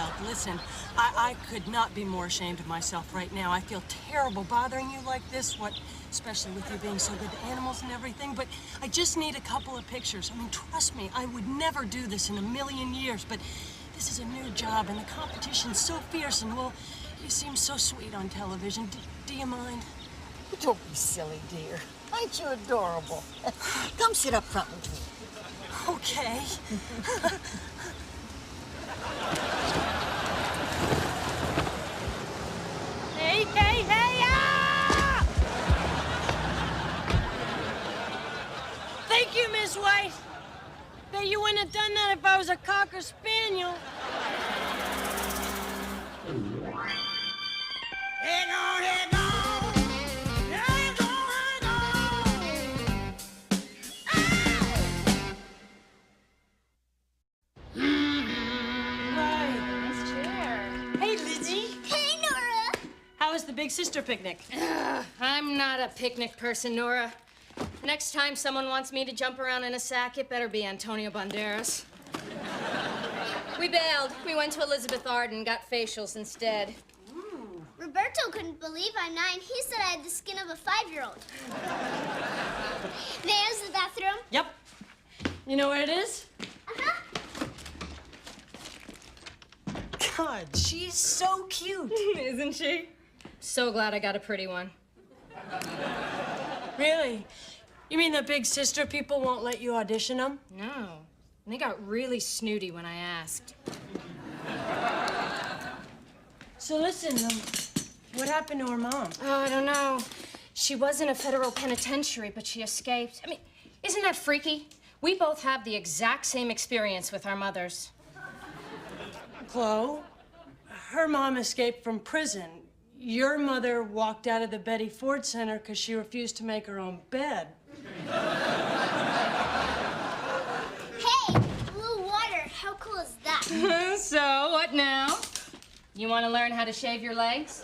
Wilde, listen, I could not be more ashamed of myself right now. I feel terrible bothering you like this, especially with you being so good to animals and everything, but I just need a couple of pictures. I mean, trust me, I would never do this in a million years, but this is a new job and the competition's so fierce, and well, you seem so sweet on television. Do you mind? Don't be silly, dear. Aren't you adorable? Come sit up front with me. Okay. Hey, hey, hey, ah! Thank you, Miss White. Bet you wouldn't have done that if I was a Cocker Spaniel. Hang on, hang on. How was the big sister picnic? I'm not a picnic person, Nora. Next time someone wants me to jump around in a sack, it better be Antonio Banderas. We bailed. We went to Elizabeth Arden, got facials instead. Ooh. Roberto couldn't believe I'm 9. He said I had the skin of a 5-year-old. There's the bathroom. Yep. You know where it is? Uh-huh. God, she's so cute. Isn't she? So glad I got a pretty one. Really? You mean the big sister people won't let you audition them? No. And they got really snooty when I asked. So listen, what happened to her mom? Oh, I don't know. She was in a federal penitentiary, but she escaped. I mean, isn't that freaky? We both have the exact same experience with our mothers. Chloe, her mom escaped from prison. Your mother walked out of the Betty Ford Center because she refused to make her own bed. Hey, blue water. How cool is that? So, what now? You want to learn how to shave your legs?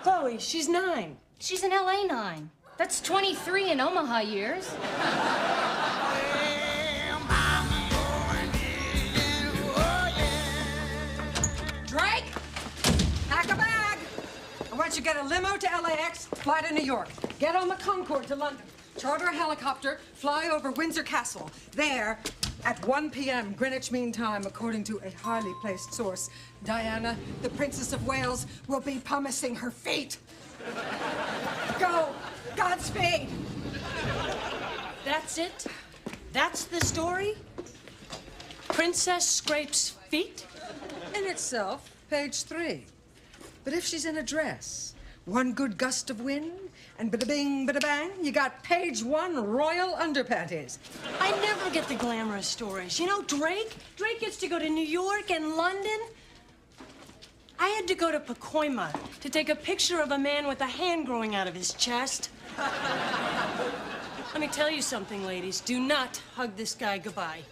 Chloe, she's 9. She's an LA 9. That's 23 in Omaha years. Drake, pack a bag. I want you to get a limo to LAX, fly to New York. Get on the Concorde to London. Charter a helicopter, fly over Windsor Castle. There, at 1 p.m. Greenwich Mean Time, according to a highly placed source, Diana, the Princess of Wales, will be pumicing her feet. Go. Godspeed. That's it? That's the story? Princess scrapes feet? In itself, page 3. But if she's in a dress, one good gust of wind, and bada-bing, bada-bang, you got page 1 royal underpanties. I never get the glamorous stories. You know, Drake gets to go to New York and London. I had to go to Pacoima to take a picture of a man with a hand growing out of his chest. Let me tell you something, ladies. Do not hug this guy goodbye.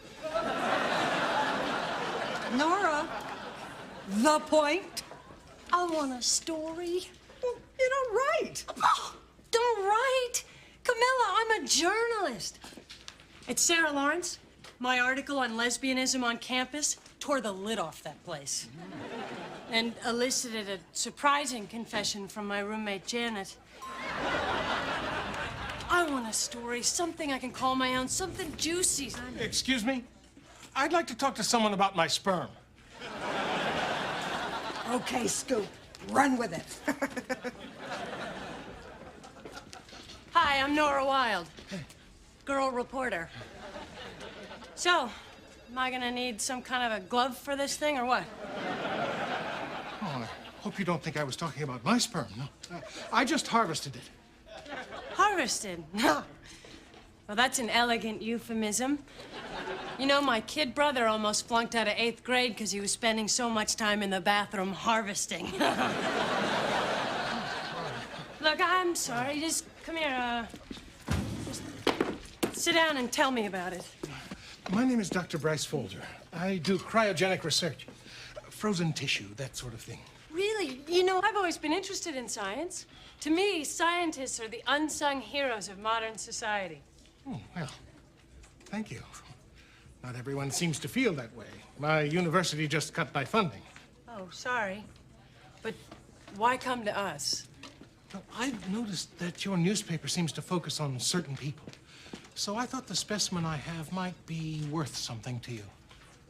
Nora, the point? I want a story. Well, you don't write. Oh, don't write. Camilla, I'm a journalist. It's Sarah Lawrence. My article on lesbianism on campus tore the lid off that place. And elicited a surprising confession from my roommate, Janet. I want a story, something I can call my own, something juicy. Excuse me? I'd like to talk to someone about my sperm. Okay, Scoop, run with it. Hi, I'm Nora Wilde, girl reporter. So, am I gonna need some kind of a glove for this thing, or what? Oh, I hope you don't think I was talking about my sperm, no. I just harvested it. Harvested? No. Well, that's an elegant euphemism. You know, my kid brother almost flunked out of 8th grade because he was spending so much time in the bathroom harvesting. Look, I'm sorry. Just come here. Just sit down and tell me about it. My name is Dr. Bryce Folger. I do cryogenic research. Frozen tissue, that sort of thing. Really? You know, I've always been interested in science. To me, scientists are the unsung heroes of modern society. Oh, well, thank you. Not everyone seems to feel that way. My university just cut my funding. Oh, sorry. But why come to us? Well, I've noticed that your newspaper seems to focus on certain people. So I thought the specimen I have might be worth something to you.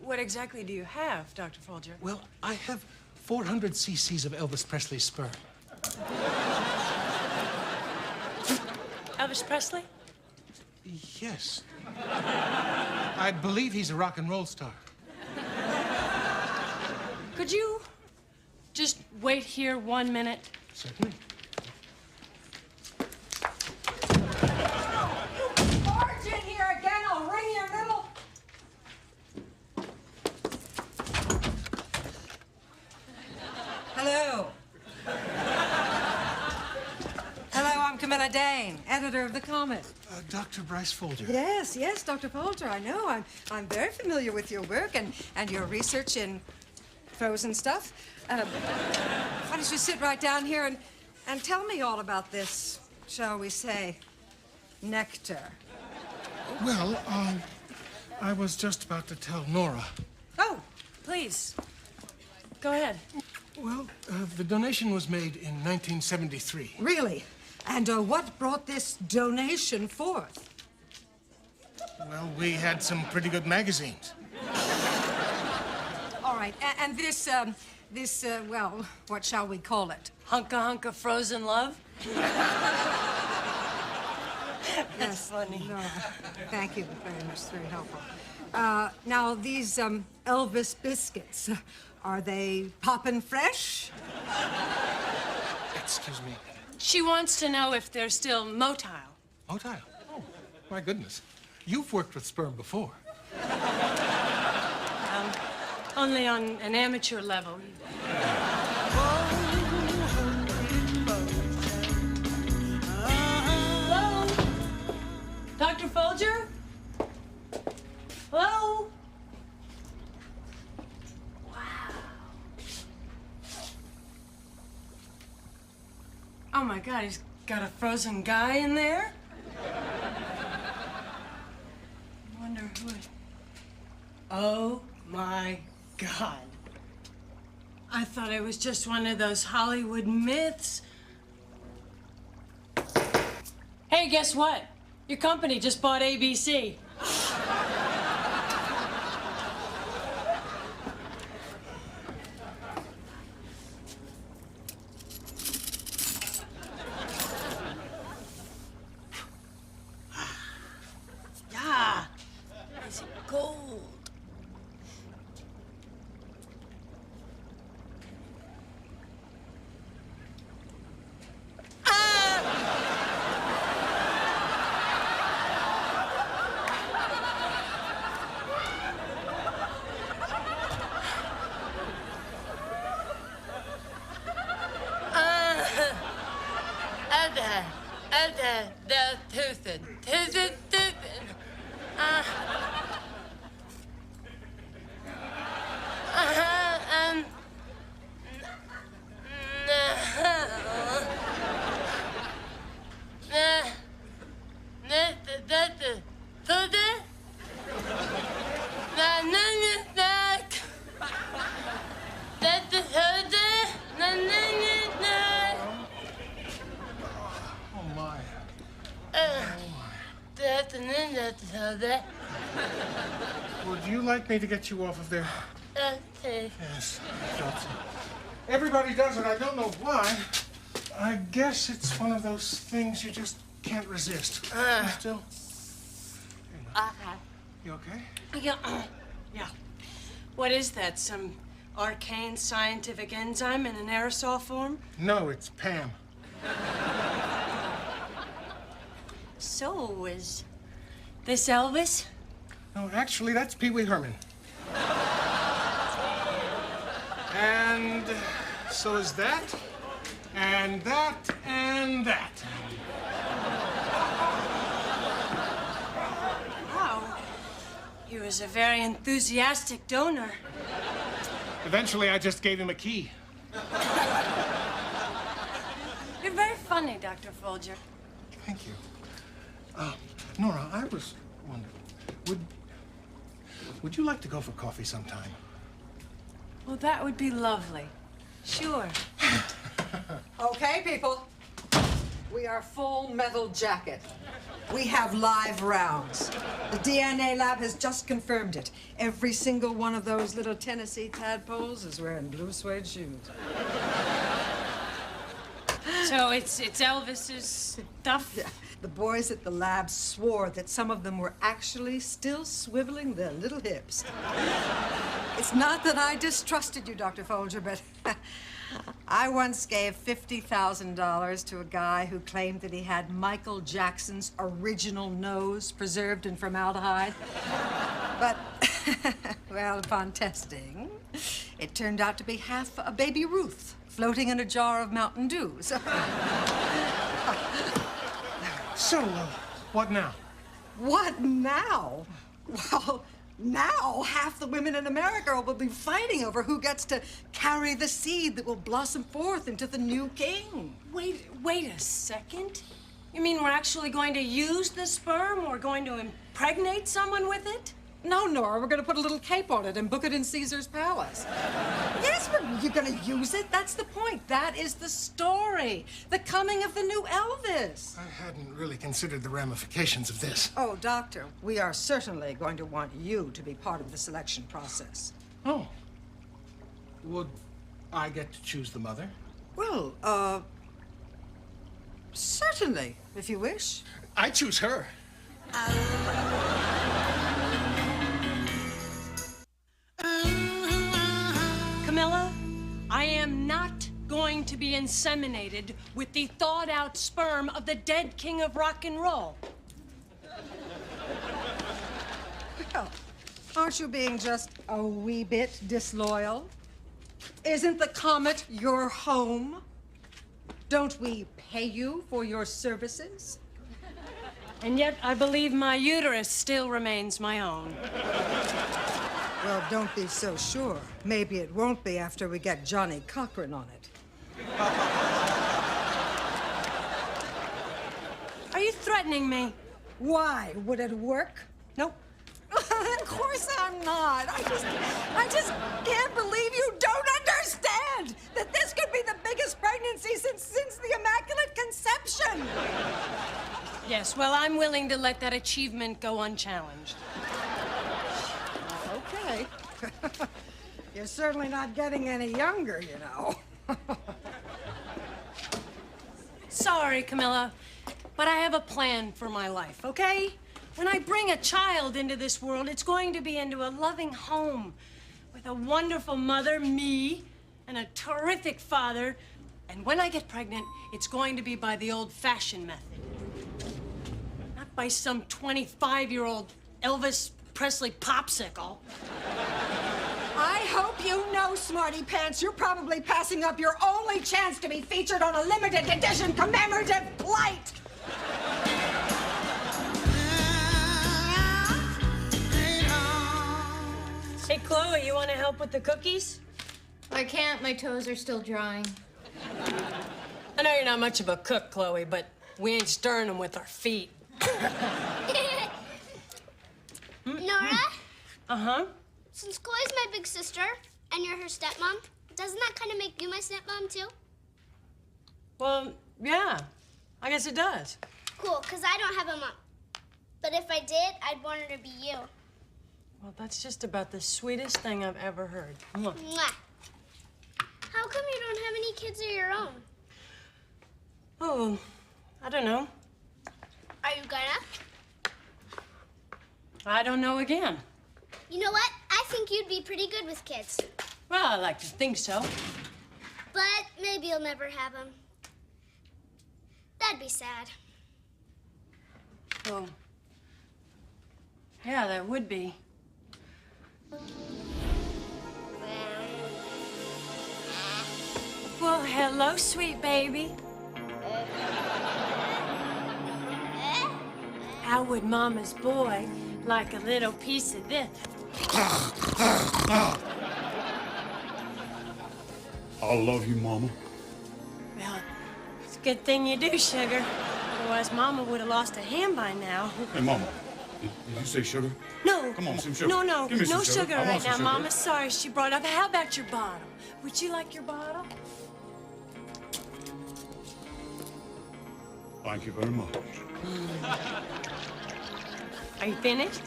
What exactly do you have, Dr. Folger? Well, I have 400 cc's of Elvis Presley's sperm. Elvis Presley? Yes. I believe he's a rock and roll star. Could you just wait here 1 minute? Certainly. Barge in here again, I'll ring your little... Hello. Hello, I'm Camilla Dane, editor of The Comet. Dr. Bryce Folger. Yes, yes, Dr. Folger, I know. I'm very familiar with your work and your research in frozen stuff. Why don't you sit right down here and tell me all about this, shall we say, nectar? Well, I was just about to tell Nora. Oh, please. Go ahead. Well, the donation was made in 1973. Really? And what brought this donation forth? Well, we had some pretty good magazines. All right, and this, well, what shall we call it? Hunka frozen love? That's funny. No, thank you very much. It's very helpful. Now, these Elvis biscuits, are they poppin' fresh? Excuse me. She wants to know if they're still motile. Motile? Oh, my goodness. You've worked with sperm before. Only on an amateur level. Hello? Dr. Folger? Hello? Oh my God, he's got a frozen guy in there? I wonder who it... Oh my God. I thought it was just one of those Hollywood myths. Hey, guess what? Your company just bought ABC. Yeah, is it gold? Would you like me to get you off of there? Yes, I thought so. Everybody does it. I don't know why. I guess it's one of those things you just can't resist. You still? You okay? Yeah. What is that? Some arcane scientific enzyme in an aerosol form? No, it's Pam. So, is this Elvis? No, actually, that's Pee Wee Herman. And so is that, and that, and that. Wow. He was a very enthusiastic donor. Eventually, I just gave him a key. You're very funny, Dr. Folger. Thank you. Nora, I was wondering, would you like to go for coffee sometime? Well, that would be lovely. Sure. Okay, people. We are full metal jacket. We have live rounds. The DNA lab has just confirmed it. Every single one of those little Tennessee tadpoles is wearing blue suede shoes. So it's Elvis's stuff? Yeah. The boys at the lab swore that some of them were actually still swiveling their little hips. It's not that I distrusted you, Dr. Folger, but I once gave $50,000 to a guy who claimed that he had Michael Jackson's original nose preserved in formaldehyde. But, well, upon testing, it turned out to be half a baby Ruth floating in a jar of Mountain Dew. So, what now? What now? Well, now half the women in America will be fighting over who gets to carry the seed that will blossom forth into the new king. Wait a second. You mean we're actually going to use the sperm? We're going to impregnate someone with it? No, Nora, we're going to put a little cape on it and book it in Caesar's palace. Yes, you're going to use it. That's the point. That is the story. The coming of the new Elvis. I hadn't really considered the ramifications of this. Oh, Doctor, we are certainly going to want you to be part of the selection process. Oh. Would I get to choose the mother? Well, certainly, if you wish. I choose her. Camilla, I am not going to be inseminated with the thawed-out sperm of the dead king of rock and roll. Well, aren't you being just a wee bit disloyal? Isn't the Comet your home? Don't we pay you for your services? And yet I believe my uterus still remains my own. Well, don't be so sure. Maybe it won't be after we get Johnny Cochran on it. Are you threatening me? Why? Would it work? Nope. Of course I'm not. I just can't believe you don't understand that this could be the biggest pregnancy since the Immaculate Conception. Yes, well, I'm willing to let that achievement go unchallenged. Okay. You're certainly not getting any younger, you know. Sorry, Camilla, but I have a plan for my life, okay? When I bring a child into this world, it's going to be into a loving home with a wonderful mother, me, and a terrific father. And when I get pregnant, it's going to be by the old-fashioned method. Not by some 25-year-old Elvis Presley popsicle. I hope you know, Smarty Pants, you're probably passing up your only chance to be featured on a limited edition commemorative plate. Hey, Chloe, you want to help with the cookies? I can't. My toes are still drying. I know you're not much of a cook, Chloe, but we ain't stirring them with our feet. Nora, Uh-huh. since Chloe's my big sister and you're her stepmom, doesn't that kind of make you my stepmom too? Well, yeah, I guess it does. Cool, because I don't have a mom. But if I did, I'd want her to be you. Well, that's just about the sweetest thing I've ever heard. Look. Mwah. How come you don't have any kids of your own? Oh, I don't know. Are you gonna? I don't know again. You know what? I think you'd be pretty good with kids. Well, I like to think so. But maybe you'll never have them. That'd be sad. Well, yeah, that would be. Well, hello, sweet baby. How would Mama's boy like a little piece of this? I love you, Mama. Well, it's a good thing you do, sugar. Otherwise, Mama would have lost a hand by now. Hey, Mama, Did you say sugar? No. Come on, some sugar. No, Give me some no sugar I want right some now, sugar. Mama. Sorry, she brought up. How about your bottle? Would you like your bottle? Thank you very much. Are you finished?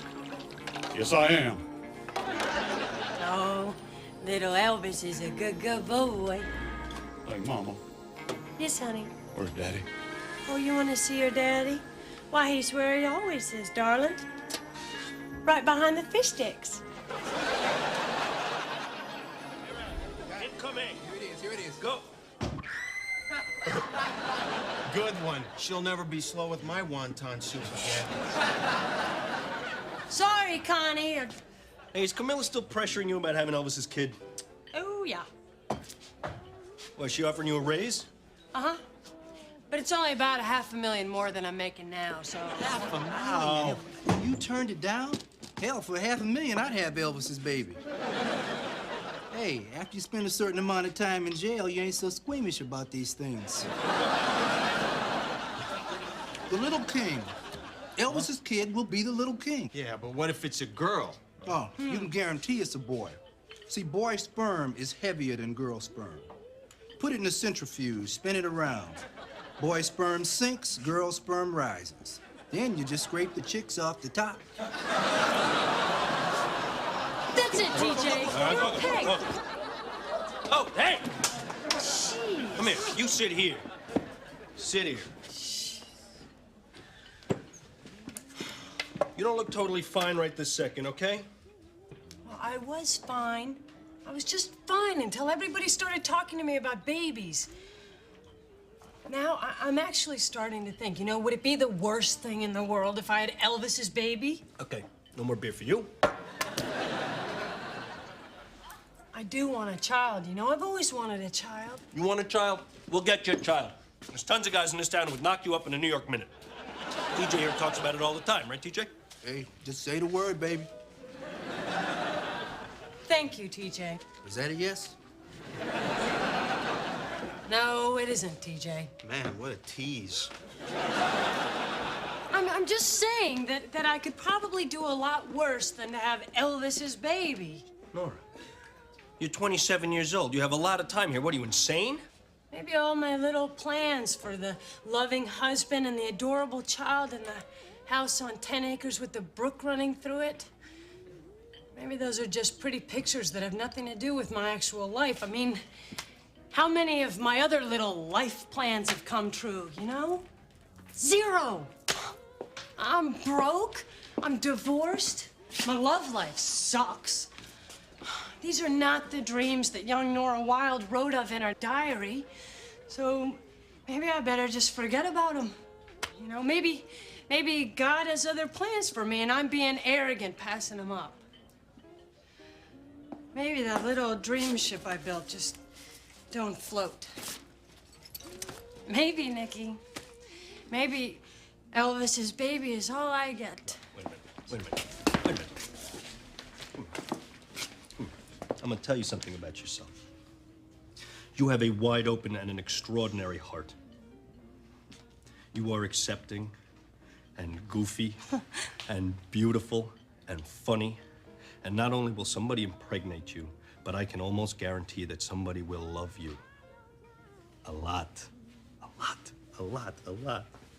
Yes, I am. Oh, little Elvis is a good boy. Hey, Mama. Yes, honey. Where's Daddy? Oh, you want to see your daddy? Why, he's where he always is, darling. Right behind the fish sticks. Incoming. Here it is. Go. Good one. She'll never be slow with my wonton soup again. Sorry, Connie. Hey, is Camilla still pressuring you about having Elvis's kid? Oh, yeah. Was she offering you a raise? Uh-huh. But it's only about $500,000 more than I'm making now, so... $500,000? You turned it down? Hell, for $500,000, I'd have Elvis's baby. Hey, after you spend a certain amount of time in jail, you ain't so squeamish about these things. The little king. Elvis's kid will be the little king. Yeah, but what if it's a girl? Oh, you can guarantee it's a boy. See, boy sperm is heavier than girl sperm. Put it in a centrifuge, spin it around. Boy sperm sinks, girl sperm rises. Then you just scrape the chicks off the top. That's it, TJ. You're okay. Oh, hey! Come here. You sit here. Sit here. You don't look totally fine right this second, okay? Well, I was fine. I was just fine until everybody started talking to me about babies. Now, I'm actually starting to think, you know, would it be the worst thing in the world if I had Elvis's baby? Okay, no more beer for you. I do want a child, you know? I've always wanted a child. You want a child? We'll get you a child. There's tons of guys in this town who would knock you up in a New York minute. TJ here talks about it all the time, right, TJ? Hey, just say the word, baby. Thank you, TJ. Is that a yes? No, it isn't, TJ. Man, what a tease. I'm just saying that I could probably do a lot worse than to have Elvis's baby. Nora, you're 27 years old. You have a lot of time here. What, are you insane? Maybe all my little plans for the loving husband and the adorable child and the house on 10 acres with the brook running through it. Maybe those are just pretty pictures that have nothing to do with my actual life. I mean, how many of my other little life plans have come true, you know? 0. I'm broke. I'm divorced. My love life sucks. These are not the dreams that young Nora Wilde wrote of in her diary. So maybe I better just forget about them. You know, maybe God has other plans for me and I'm being arrogant passing them up. Maybe that little dream ship I built just don't float. Maybe, Nikki. Maybe Elvis's baby is all I get. Wait a minute. I'm gonna tell you something about yourself. You have a wide open and an extraordinary heart. You are accepting and goofy and beautiful and funny. And not only will somebody impregnate you, but I can almost guarantee that somebody will love you. A lot.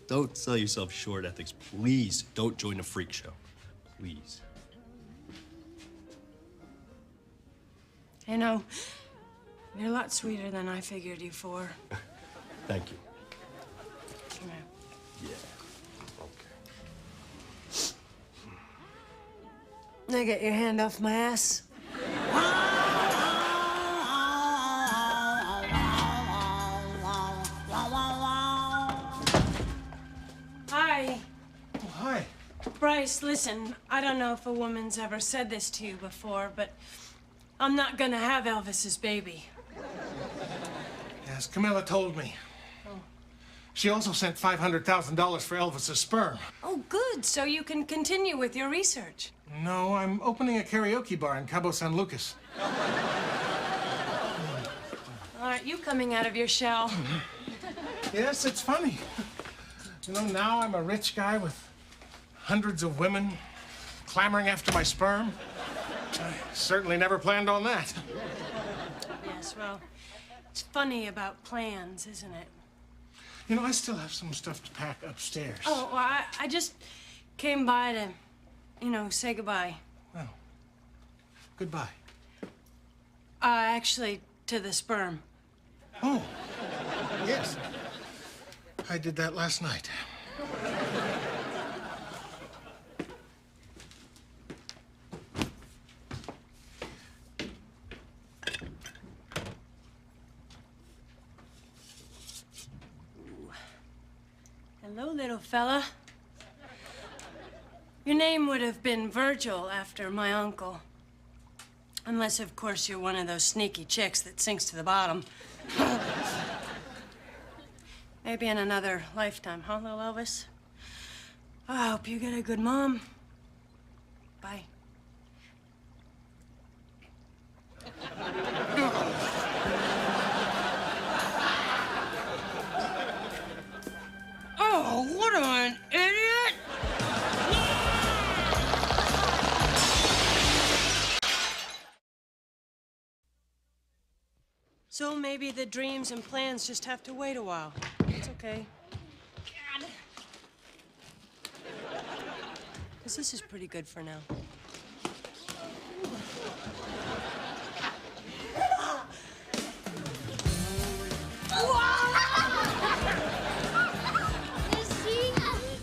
Don't sell yourself short, Ethics. Please don't join a freak show. Please. You know, you're a lot sweeter than I figured you for. Thank you. Come here. Yeah. Okay. Now get your hand off my ass. Hi. Oh, hi. Bryce, listen, I don't know if a woman's ever said this to you before, but I'm not gonna have Elvis's baby. Yes, Camilla told me. She also sent $500,000 for Elvis's sperm. Oh, good, so you can continue with your research. No, I'm opening a karaoke bar in Cabo San Lucas. Aren't you coming out of your shell? Yes, it's funny. You know, now I'm a rich guy with hundreds of women clamoring after my sperm. I certainly never planned on that. Yes, well, it's funny about plans, isn't it? You know, I still have some stuff to pack upstairs. Oh, well, I just came by to, you know, say goodbye. Well, goodbye. Actually, to the sperm. Oh, yes. I did that last night. Hello, little fella. Your name would have been Virgil after my uncle. Unless, of course, you're one of those sneaky chicks that sinks to the bottom. Maybe in another lifetime, huh, little Elvis? I hope you get a good mom. Bye. Oh, what an idiot! So maybe the dreams and plans just have to wait a while. It's okay. God. 'Cause this is pretty good for now.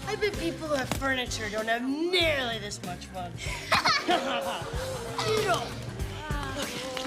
I bet people who have furniture don't have nearly this much fun. You know. Okay.